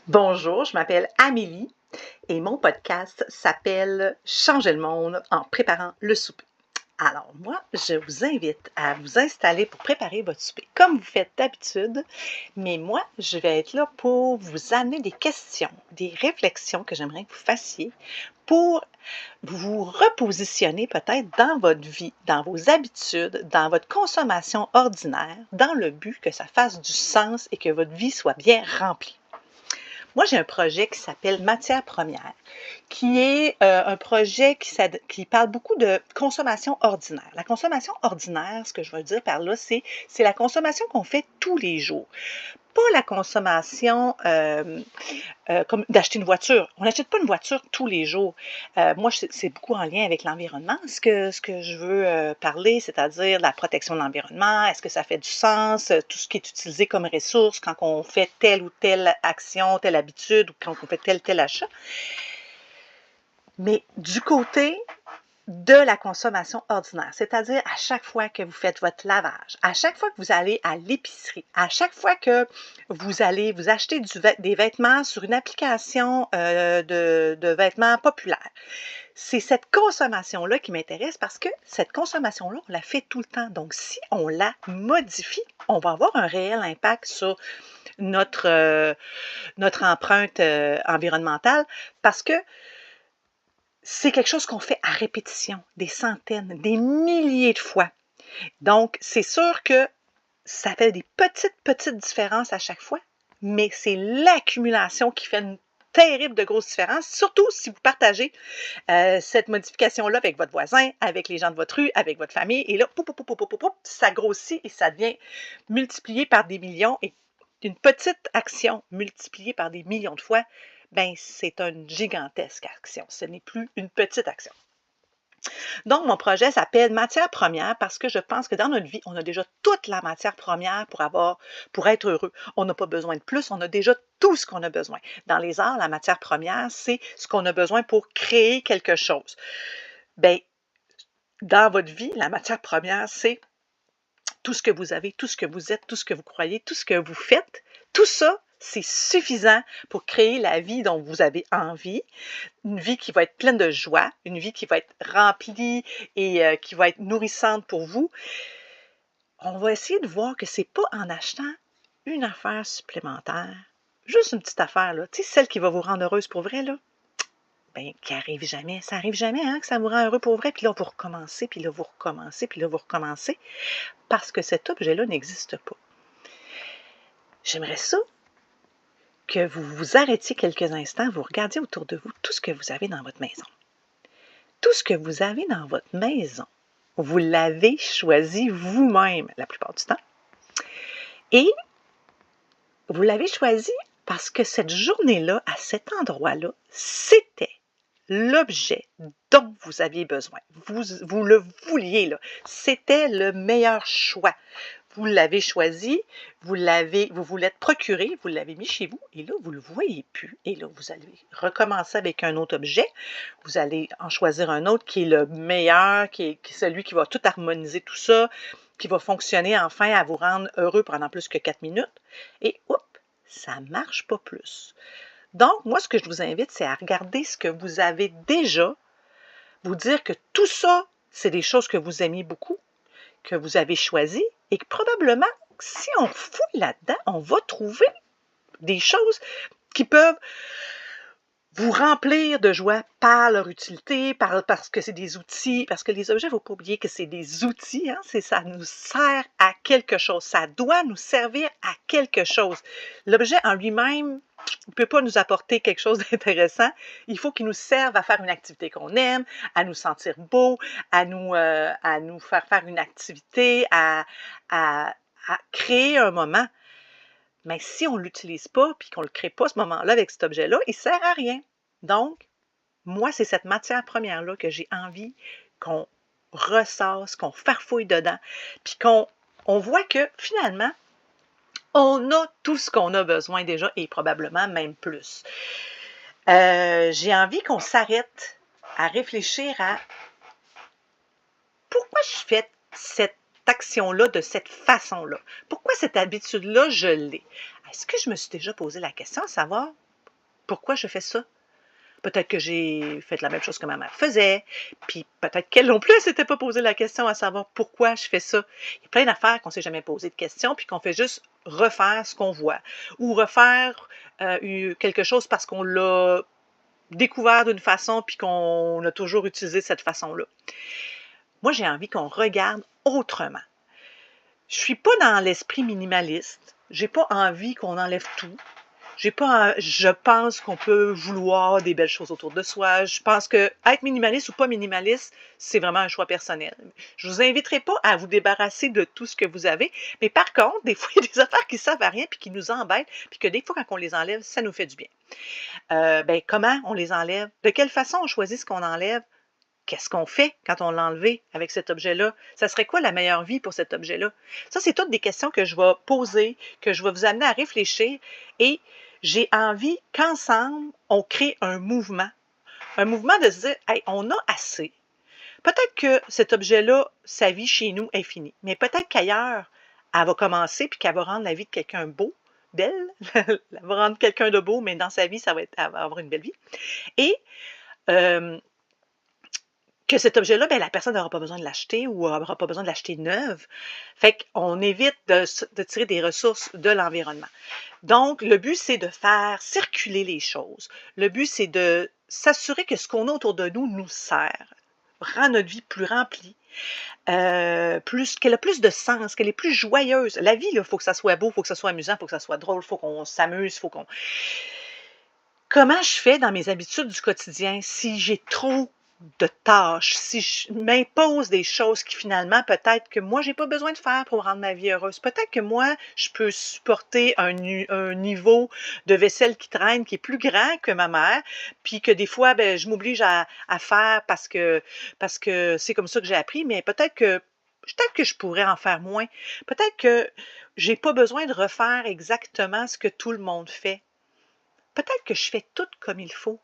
Bonjour, je m'appelle Amélie et mon podcast s'appelle Changer le monde en préparant le souper. Alors moi, je vous invite à vous installer pour préparer votre souper comme vous faites d'habitude, mais moi, je vais être là pour vous amener des questions, des réflexions que j'aimerais que vous fassiez pour vous repositionner peut-être dans votre vie, dans vos habitudes, dans votre consommation ordinaire, dans le but que ça fasse du sens et que votre vie soit bien remplie. Moi, j'ai un projet qui s'appelle Matières premières, qui est un projet qui parle beaucoup de consommation ordinaire. La consommation ordinaire, ce que je veux dire par là, c'est la consommation qu'on fait tous les jours. Pas la consommation comme d'acheter une voiture. On n'achète pas une voiture tous les jours. Moi, c'est beaucoup en lien avec l'environnement, ce que je veux parler, c'est-à-dire la protection de l'environnement. Est-ce que ça fait du sens? Tout ce qui est utilisé comme ressource quand on fait telle ou telle action, telle habitude ou quand on fait tel achat. Mais du côté de la consommation ordinaire, c'est-à-dire à chaque fois que vous faites votre lavage, à chaque fois que vous allez à l'épicerie, à chaque fois que vous allez vous acheter des vêtements sur une application de vêtements populaires. C'est cette consommation-là qui m'intéresse parce que cette consommation-là, on la fait tout le temps. Donc, si on la modifie, on va avoir un réel impact sur notre empreinte environnementale parce que c'est quelque chose qu'on fait à répétition, des centaines, des milliers de fois. Donc, c'est sûr que ça fait des petites différences à chaque fois, mais c'est l'accumulation qui fait une terrible de grosse différence, surtout si vous partagez cette modification-là avec votre voisin, avec les gens de votre rue, avec votre famille, et là, ça grossit et ça devient multiplié par des millions, et une petite action multipliée par des millions de fois, ben c'est une gigantesque action. Ce n'est plus une petite action. Donc, mon projet s'appelle Matières premières parce que je pense que dans notre vie, on a déjà toute la matière première pour être heureux. On n'a pas besoin de plus, on a déjà tout ce qu'on a besoin. Dans les arts, la matière première, c'est ce qu'on a besoin pour créer quelque chose. Bien, dans votre vie, la matière première, c'est tout ce que vous avez, tout ce que vous êtes, tout ce que vous croyez, tout ce que vous faites. Tout ça, c'est suffisant pour créer la vie dont vous avez envie, une vie qui va être pleine de joie, une vie qui va être remplie et qui va être nourrissante pour vous. On va essayer de voir que c'est pas en achetant une affaire supplémentaire, juste une petite affaire, là, tu sais, celle qui va vous rendre heureuse pour vrai, là, bien, qui arrive jamais. Ça arrive jamais, hein, que ça vous rend heureux pour vrai, puis là, vous recommencez, puis là, vous recommencez, puis là, vous recommencez, parce que cet objet-là n'existe pas. J'aimerais ça que vous vous arrêtiez quelques instants, vous regardiez autour de vous tout ce que vous avez dans votre maison. Tout ce que vous avez dans votre maison, vous l'avez choisi vous-même la plupart du temps. Et vous l'avez choisi parce que cette journée-là, à cet endroit-là, c'était l'objet dont vous aviez besoin. Vous le vouliez, là. C'était le meilleur choix. Vous l'avez choisi, vous vous l'êtes procuré, vous l'avez mis chez vous, et là, vous ne le voyez plus. Et là, vous allez recommencer avec un autre objet. Vous allez en choisir un autre qui est le meilleur, qui est celui qui va tout harmoniser tout ça, qui va fonctionner enfin à vous rendre heureux pendant plus que 4 minutes. Et hop, ça ne marche pas plus. Donc, moi, ce que je vous invite, c'est à regarder ce que vous avez déjà, vous dire que tout ça, c'est des choses que vous aimiez beaucoup, que vous avez choisies, et que probablement, si on fouille là-dedans, on va trouver des choses qui peuvent vous remplir de joie par leur utilité, parce que c'est des outils, parce que les objets, il ne faut pas oublier que c'est des outils, hein, ça nous sert à quelque chose, ça doit nous servir à quelque chose. L'objet en lui-même ne peut pas nous apporter quelque chose d'intéressant, il faut qu'il nous serve à faire une activité qu'on aime, à nous sentir beau, à nous faire une activité, à créer un moment. Mais si on ne l'utilise pas et qu'on ne le crée pas ce moment-là avec cet objet-là, il ne sert à rien. Donc, moi, c'est cette matière première-là que j'ai envie qu'on ressasse, qu'on farfouille dedans, puis qu'on voit que finalement, on a tout ce qu'on a besoin déjà et probablement même plus. J'ai envie qu'on s'arrête à réfléchir à pourquoi je fais cette action-là de cette façon-là. Pourquoi cette habitude-là, je l'ai? Est-ce que je me suis déjà posé la question à savoir pourquoi je fais ça? Peut-être que j'ai fait la même chose que ma mère faisait, puis peut-être qu'elle non plus, elle s'était pas posé la question à savoir pourquoi je fais ça. Il y a plein d'affaires qu'on s'est jamais posé de questions, puis qu'on fait juste refaire ce qu'on voit, ou refaire quelque chose parce qu'on l'a découvert d'une façon, puis qu'on a toujours utilisé cette façon-là. Moi, j'ai envie qu'on regarde autrement. Je suis pas dans l'esprit minimaliste. J'ai pas envie qu'on enlève tout. Je pense qu'on peut vouloir des belles choses autour de soi. Je pense que être minimaliste ou pas minimaliste, c'est vraiment un choix personnel. Je vous inviterai pas à vous débarrasser de tout ce que vous avez, mais par contre, des fois, il y a des affaires qui servent à rien puis qui nous embêtent, puis que des fois, quand on les enlève, ça nous fait du bien. Ben, comment on les enlève? De quelle façon on choisit ce qu'on enlève? Qu'est-ce qu'on fait quand on l'a enlevé avec cet objet-là? Ça serait quoi la meilleure vie pour cet objet-là? Ça, c'est toutes des questions que je vais poser, que je vais vous amener à réfléchir et j'ai envie qu'ensemble, on crée un mouvement. Un mouvement de se dire, hey, on a assez. Peut-être que cet objet-là, sa vie chez nous est finie, mais peut-être qu'ailleurs, elle va commencer puis qu'elle va rendre la vie de quelqu'un beau, belle. Elle va rendre quelqu'un de beau, mais dans sa vie, elle va avoir une belle vie. Et euh, que cet objet-là, ben, la personne n'aura pas besoin de l'acheter ou n'aura pas besoin de l'acheter neuve. Fait qu'on évite de tirer des ressources de l'environnement. Donc, le but, c'est de faire circuler les choses. Le but, c'est de s'assurer que ce qu'on a autour de nous nous sert, rend notre vie plus remplie, qu'elle a plus de sens, qu'elle est plus joyeuse. La vie, il faut que ça soit beau, il faut que ça soit amusant, il faut que ça soit drôle, il faut qu'on s'amuse, il faut qu'on... Comment je fais dans mes habitudes du quotidien si j'ai trop de tâches, si je m'impose des choses qui finalement, peut-être que moi, j'ai pas besoin de faire pour rendre ma vie heureuse. Peut-être que moi, je peux supporter un niveau de vaisselle qui traîne qui est plus grand que ma mère, puis que des fois, ben, je m'oblige à faire parce que c'est comme ça que j'ai appris, mais peut-être que je pourrais en faire moins. Peut-être que j'ai pas besoin de refaire exactement ce que tout le monde fait. Peut-être que je fais tout comme il faut,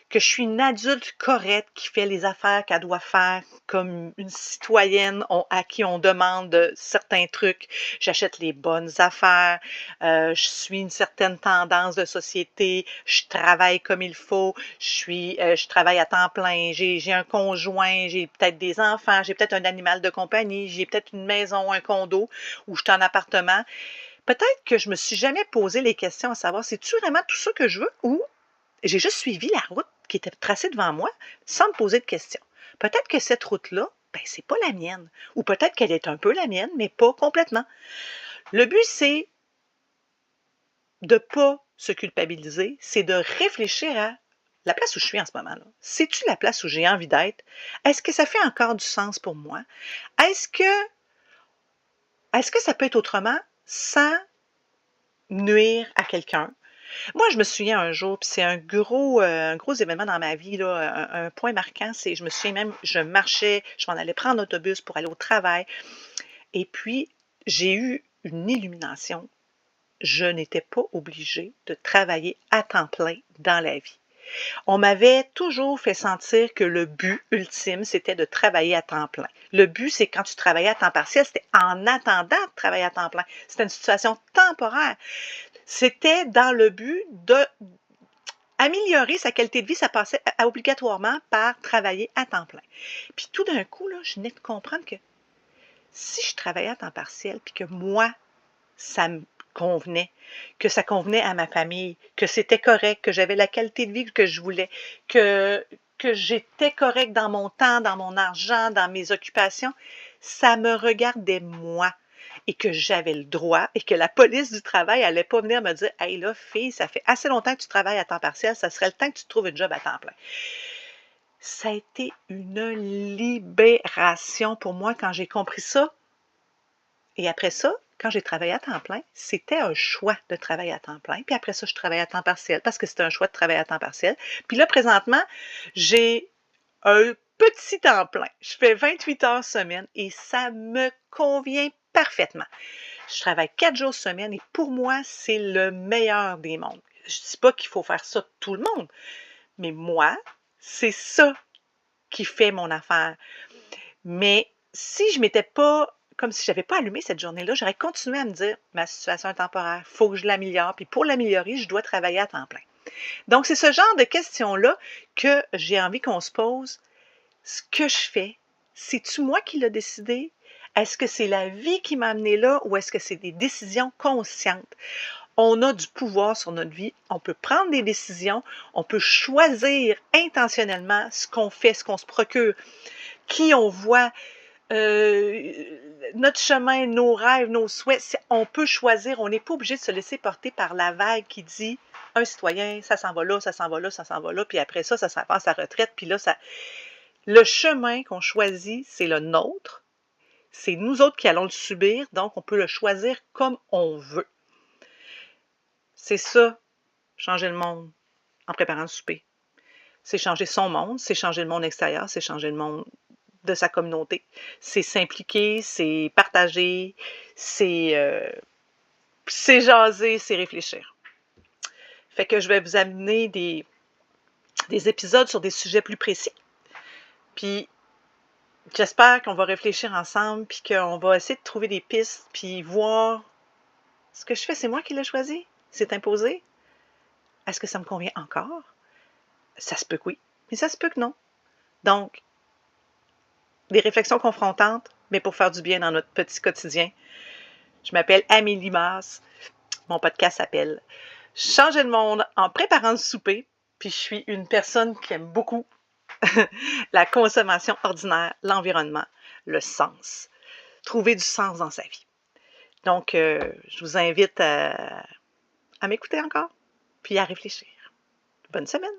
que je suis une adulte correcte qui fait les affaires qu'elle doit faire comme une citoyenne à qui on demande certains trucs. J'achète les bonnes affaires, je suis une certaine tendance de société, je travaille comme il faut, je travaille à temps plein, j'ai un conjoint, j'ai peut-être des enfants, j'ai peut-être un animal de compagnie, j'ai peut-être une maison, un condo ou je suis en appartement. Peut-être que je me suis jamais posé les questions à savoir, c'est-tu vraiment tout ça que je veux ou j'ai juste suivi la route qui était tracée devant moi sans me poser de questions. Peut-être que cette route-là, ben, c'est pas la mienne. Ou peut-être qu'elle est un peu la mienne, mais pas complètement. Le but, c'est de ne pas se culpabiliser, c'est de réfléchir à la place où je suis en ce moment-là. C'est-tu la place où j'ai envie d'être? Est-ce que ça fait encore du sens pour moi? Est-ce que, est-ce que ça peut être autrement sans nuire à quelqu'un? Moi, je me souviens un jour, puis c'est un gros événement dans ma vie, là, un point marquant, c'est je me souviens même, je marchais, je m'en allais prendre l'autobus pour aller au travail et puis j'ai eu une illumination. Je n'étais pas obligée de travailler à temps plein dans la vie. On m'avait toujours fait sentir que le but ultime, c'était de travailler à temps plein. Le but, c'est quand tu travaillais à temps partiel, c'était en attendant de travailler à temps plein. C'était une situation temporaire. C'était dans le but d'améliorer sa qualité de vie, ça passait obligatoirement par travailler à temps plein. Puis tout d'un coup, là, je venais de comprendre que si je travaillais à temps partiel, puis que moi, ça me convenait, que ça convenait à ma famille, que c'était correct, que j'avais la qualité de vie que je voulais, que j'étais correct dans mon temps, dans mon argent, dans mes occupations, ça me regardait moi et que j'avais le droit et que la police du travail allait pas venir me dire « Hey là, fille, ça fait assez longtemps que tu travailles à temps partiel, ça serait le temps que tu trouves un job à temps plein. » Ça a été une libération pour moi quand j'ai compris ça. Et après ça, quand j'ai travaillé à temps plein, c'était un choix de travailler à temps plein. Puis après ça, je travaillais à temps partiel parce que c'était un choix de travailler à temps partiel. Puis là, présentement, j'ai un petit temps plein. Je fais 28 heures semaine et ça me convient parfaitement. Je travaille 4 jours semaine et pour moi, c'est le meilleur des mondes. Je ne dis pas qu'il faut faire ça tout le monde, mais moi, c'est ça qui fait mon affaire. Mais si je m'étais pas, comme si je n'avais pas allumé cette journée-là, j'aurais continué à me dire, ma situation est temporaire, il faut que je l'améliore, puis pour l'améliorer, je dois travailler à temps plein. Donc, c'est ce genre de questions-là que j'ai envie qu'on se pose. Ce que je fais, c'est-tu moi qui l'ai décidé? Est-ce que c'est la vie qui m'a amené là ou est-ce que c'est des décisions conscientes? On a du pouvoir sur notre vie, on peut prendre des décisions, on peut choisir intentionnellement ce qu'on fait, ce qu'on se procure, qui on voit, notre chemin, nos rêves, nos souhaits. On peut choisir, on n'est pas obligé de se laisser porter par la vague qui dit un citoyen, ça s'en va là, ça s'en va là, ça s'en va là, puis après ça s'en va à sa retraite, puis là, ça. Le chemin qu'on choisit, c'est le nôtre. C'est nous autres qui allons le subir, donc on peut le choisir comme on veut. C'est ça, changer le monde en préparant le souper. C'est changer son monde, c'est changer le monde extérieur, c'est changer le monde de sa communauté. C'est s'impliquer, c'est partager, c'est jaser, c'est réfléchir. Fait que je vais vous amener des épisodes sur des sujets plus précis. Puis j'espère qu'on va réfléchir ensemble, puis qu'on va essayer de trouver des pistes, puis voir ce que je fais, c'est moi qui l'ai choisi? C'est imposé? Est-ce que ça me convient encore? Ça se peut que oui, mais ça se peut que non. Donc, des réflexions confrontantes, mais pour faire du bien dans notre petit quotidien. Je m'appelle Amélie Masse. Mon podcast s'appelle Changer le monde en préparant le souper. Puis je suis une personne qui aime beaucoup la consommation ordinaire, l'environnement, le sens. Trouver du sens dans sa vie. Donc, je vous invite à m'écouter encore, puis à réfléchir. Bonne semaine!